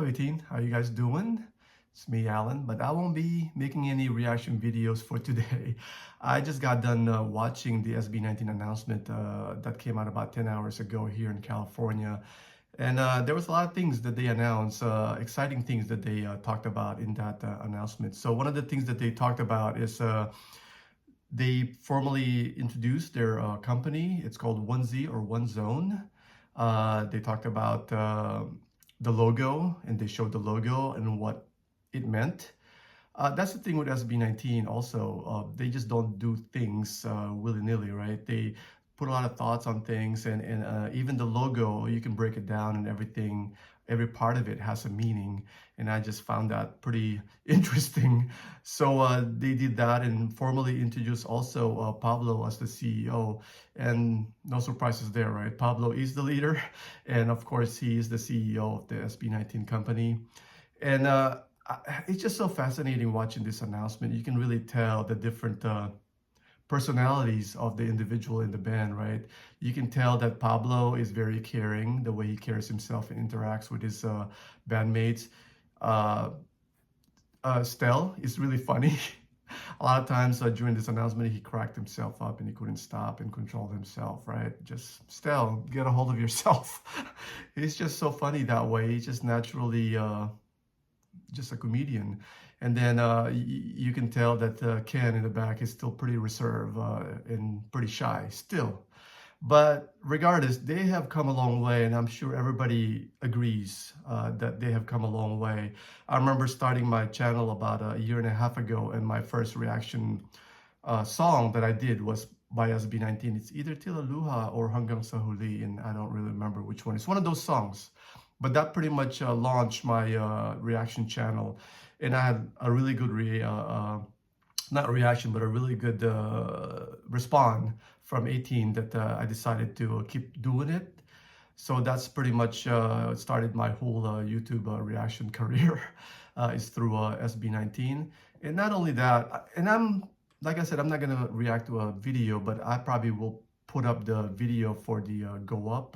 Hello 18, how you guys doing? It's me, Alan, but I won't be making any reaction videos for today. I just got done watching the SB19 announcement that came out about 10 hours ago here in California. And there was a lot of things that they announced, exciting things that they talked about in that announcement. So one of the things that they talked about is they formally introduced their company. It's called 1Z or One Zone. They talked about the logo, and they showed the logo and what it meant. That's the thing with SB19 also. They just don't do things willy-nilly, right? They put a lot of thoughts on things, and even the logo, you can break it down and everything. Every part of it has a meaning, and I just found that pretty interesting. So they did that and formally introduced also Pablo as the CEO, and no surprises there, right? Pablo is the leader, and of course he is the CEO of the SB19 company. And it's just so fascinating watching this announcement. You can really tell the different personalities of the individual in the band, right? You can tell that Pablo is very caring, the way he carries himself and interacts with his bandmates. Stel is really funny. A lot of times during this announcement, he cracked himself up and he couldn't stop and control himself, right? Just, Stel, get a hold of yourself. He's just so funny that way. He's just naturally just a comedian. And then you can tell that Ken in the back is still pretty reserved and pretty shy still. But regardless, they have come a long way, and I'm sure everybody agrees that they have come a long way. I remember starting my channel about a year and a half ago, and my first reaction song that I did was by SB19. It's either Tila Luha or Hanggang Sa Huli, and I don't really remember which one. It's one of those songs. But that pretty much launched my reaction channel. And I had a really good, not reaction, but a really good response from 18 that I decided to keep doing it. So that's pretty much started my whole YouTube reaction career is through SB19. And not only that, and like I said, I'm not going to react to a video, but I probably will put up the video for the Go Up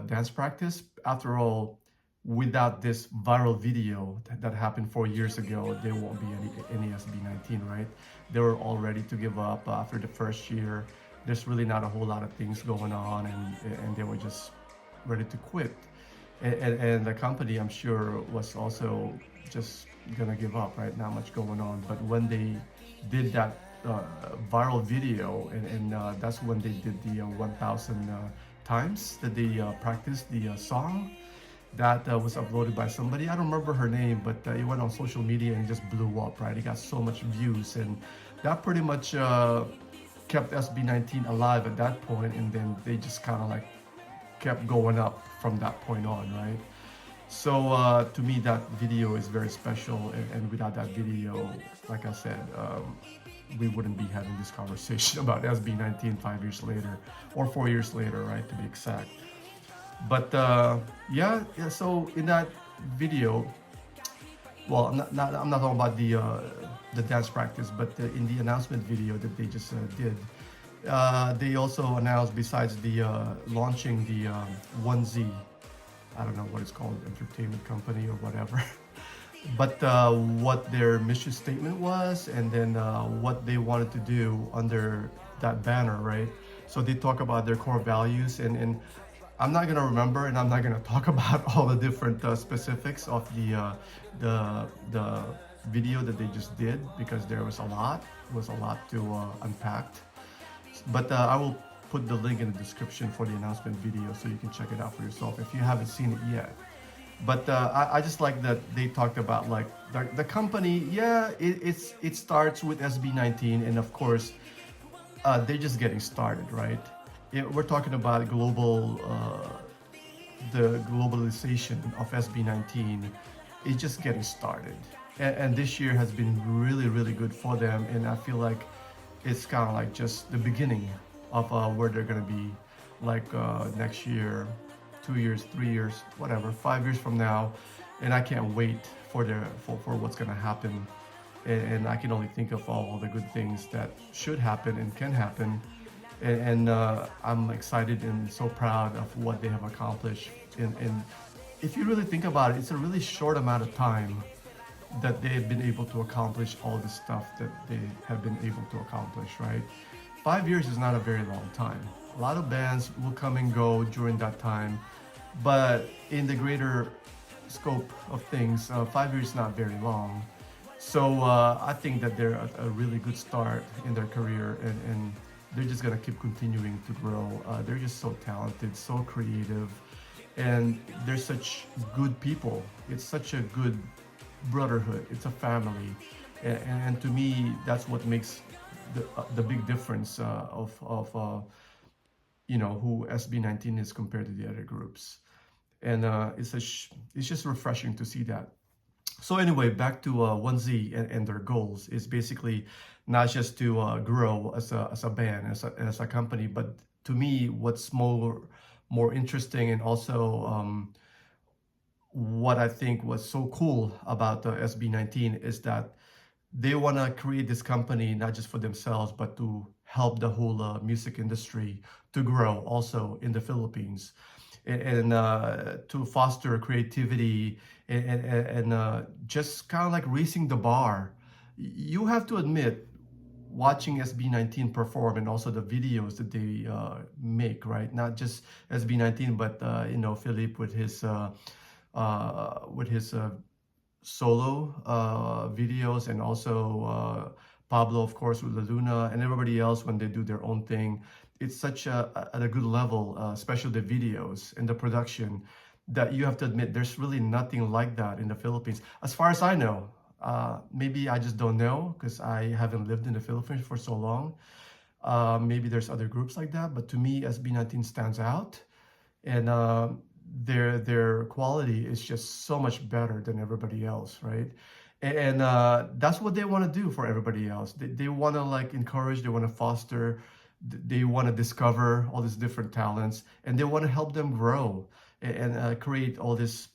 dance practice. After all, without this viral video that happened 4 years ago, there won't be any SB19, right? They were all ready to give up after the first year. There's really not a whole lot of things going on, and they were just ready to quit. And the company, I'm sure, was also just gonna give up, right? Not much going on. But when they did that viral video, and that's when they did the 1,000 times that they practiced the song, that was uploaded by somebody. I don't remember her name, but it went on social media and just blew up, right? It got so much views, and that pretty much kept SB19 alive at that point, and then they just kind of like kept going up from that point on, right? So to me, that video is very special, and without that video, like I said, we wouldn't be having this conversation about SB19 5 years later, or 4 years later, right, to be exact. But yeah, so in that video, well, I'm not talking about the dance practice, but in the announcement video that they just did, they also announced, besides the launching the 1Z, I don't know what it's called, entertainment company or whatever, but what their mission statement was, and then what they wanted to do under that banner, right? So they talk about their core values, and I'm not gonna remember, and I'm not gonna talk about all the different specifics of the video that they just did, because there was a lot. It was a lot to unpack. But I will put the link in the description for the announcement video so you can check it out for yourself if you haven't seen it yet. But I just like that they talked about like the company. Yeah, it starts with SB19, and of course they're just getting started, right? We're talking about global, the globalization of SB19 is just getting started, and this year has been really, really good for them, and I feel like it's kind of like just the beginning of where they're gonna be, like next year, 2 years, 3 years, whatever, 5 years from now, and I can't wait for what's gonna happen, and I can only think of all the good things that should happen and can happen. And I'm excited and so proud of what they have accomplished in if you really think about it, it's a really short amount of time that they've been able to accomplish all the stuff that they have been able to accomplish, right? 5 years is not a very long time. A lot of bands will come and go during that time, but in the greater scope of things, 5 years is not very long. So I think that they're a really good start in their career, and they're just gonna keep continuing to grow. They're just so talented, so creative, and they're such good people. It's such a good brotherhood. It's a family, and to me, that's what makes the big difference of who SB19 is compared to the other groups. And it's just refreshing to see that. So anyway, back to 1Z and their goals is basically not just to grow as a band, as a company, but to me, what's more interesting, and also what I think was so cool about the SB19 is that they want to create this company not just for themselves, but to help the whole music industry to grow also in the Philippines, and to foster creativity, and just kind of like raising the bar. You have to admit, watching SB19 perform and also the videos that they make, right? Not just SB19, but Philip with his solo videos, and also Pablo, of course, with La Luna, and everybody else when they do their own thing. It's such at a good level, especially the videos and the production, that you have to admit there's really nothing like that in the Philippines, as far as I know. Maybe I just don't know because I haven't lived in the Philippines for so long. Maybe there's other groups like that, but to me, SB19 stands out, and their quality is just so much better than everybody else, right? And that's what they want to do for everybody else. They want to like encourage, they want to foster, they want to discover all these different talents, and they want to help them grow and create all this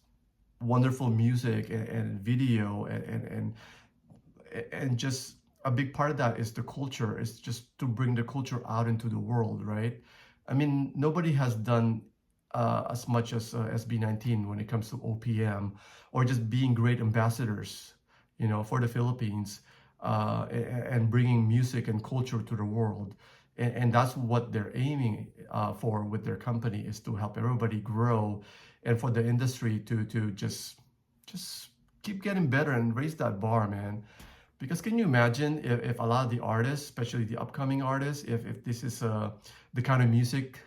wonderful music and video, and just a big part of that is the culture. Is just to bring the culture out into the world, right? I mean, nobody has done as much as SB19 when it comes to OPM, or just being great ambassadors, for the Philippines, and bringing music and culture to the world. And that's what they're aiming for with their company, is to help everybody grow, and for the industry to just keep getting better and raise that bar, man. Because can you imagine if a lot of the artists, especially the upcoming artists, if this is the kind of music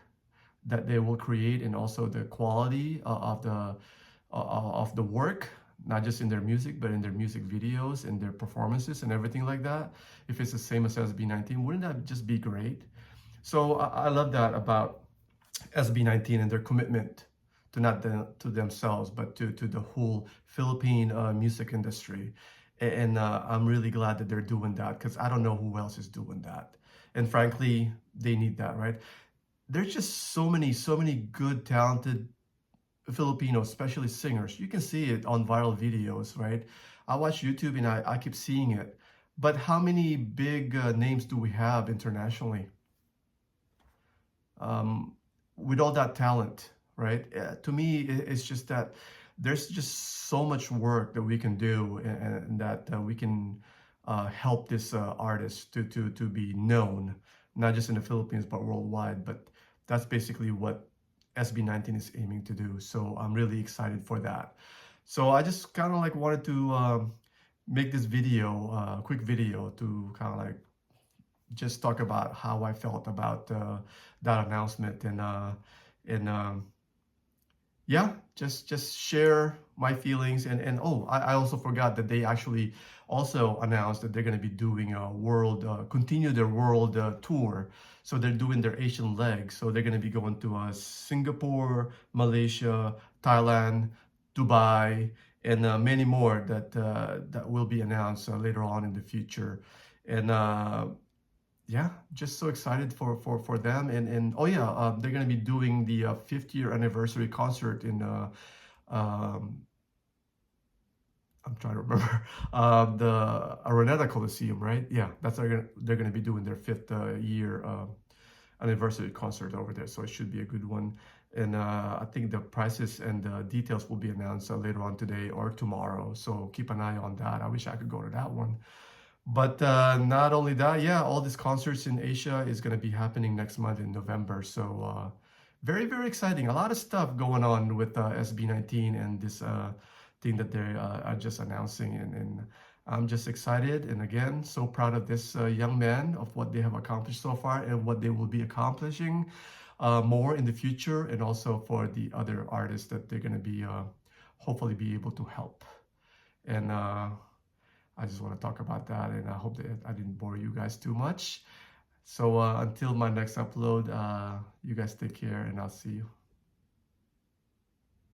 that they will create, and also the quality of the work, not just in their music, but in their music videos and their performances and everything like that. If it's the same as SB19, wouldn't that just be great? So I love that about SB19 and their commitment to not to themselves, but to the whole Philippine music industry. And I'm really glad that they're doing that, because I don't know who else is doing that. And frankly, they need that, right? There's just so many good, talented Filipinos, especially singers. You can see it on viral videos, right? I watch YouTube and I keep seeing it. But how many big names do we have internationally with all that talent, right? To me, it's just that there's just so much work that we can do, and that we can help this artist to be known, not just in the Philippines, but worldwide. But that's basically what SB19 is aiming to do. So I'm really excited for that. So I just kind of like wanted to make this video, quick video, to kind of like just talk about how I felt about that announcement, and yeah, just share my feelings, and oh, I also forgot that they actually also announced that they're going to be doing a world continue their world tour. So they're doing their Asian leg, so they're going to be going to Singapore, Malaysia, Thailand, Dubai, and many more that will be announced later on in the future. And yeah, just so excited for them. And oh yeah, they're gonna be doing the 50th anniversary concert in I'm trying to remember the Araneta Coliseum, right? Yeah, that's they're gonna be doing their fifth year anniversary concert over there, so it should be a good one. And I think the prices and the details will be announced later on today or tomorrow. So keep an eye on that. I wish I could go to that one. But not only that, yeah, all these concerts in Asia is going to be happening next month in November. So very, very exciting. A lot of stuff going on with SB19 and this thing that they are just announcing. And I'm just excited. And again, so proud of this young man, of what they have accomplished so far and what they will be accomplishing more in the future. And also for the other artists that they're going to be hopefully be able to help. And I just want to talk about that, and I hope that I didn't bore you guys too much. So until my next upload, you guys take care, and I'll see you.